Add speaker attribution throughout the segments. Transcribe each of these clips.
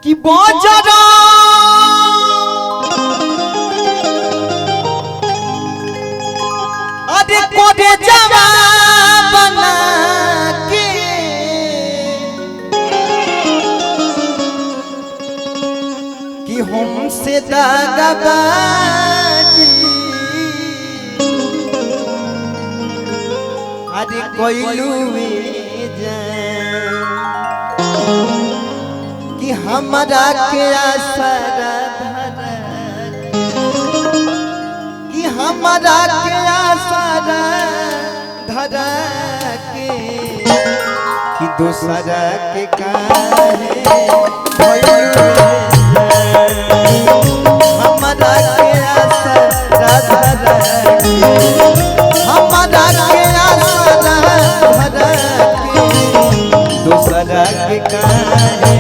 Speaker 1: कि बजरा अरे कोडे जवा बना के कि हमसे दागाबाजी अरे कोइलू कि हमारा के आसरा कि हमारा के आसरा धरा के कि दूसरा के काहे हमारा के आसरा धरा के हमारा के आसरा धरा के दूसरा के काहे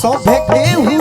Speaker 2: सभे केहू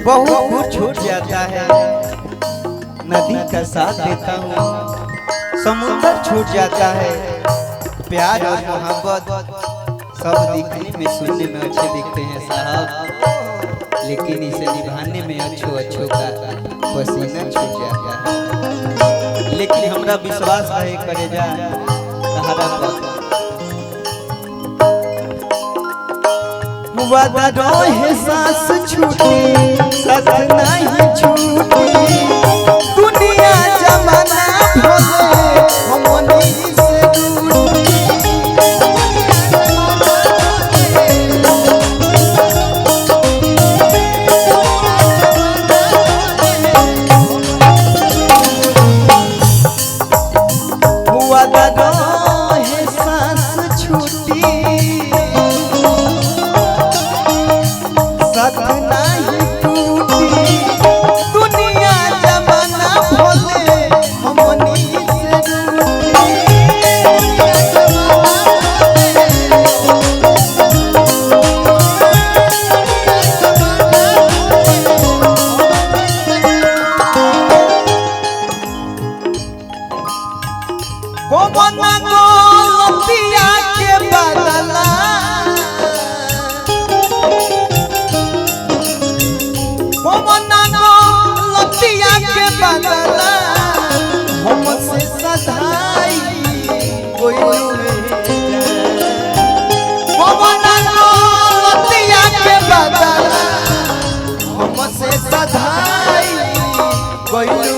Speaker 1: बहुत कुछ छूट जाता है, नदी का साथ देता हूँ, समुद्र छूट जाता है, प्यार और मोहब्बत सब दिखने में सुनने में अच्छे दिखते हैं साहब, लेकिन इसे निभाने में अच्छों का पसीना छूट जाता है। लेकिन हमरा विश्वास है करेजा तहरा पर वादा रहे सांस छूटी सच नहीं छूटी, दुनिया जमाना भले हमनी से रूठी। वादा रहे सांस छूटी दुनिया जमाना भोले हमनी से पवना गोलतिया के बदला पवना गोलतिया के बदला हमसे सधाई कोई पवना गोलतिया के बदला हमसे सधाई कोई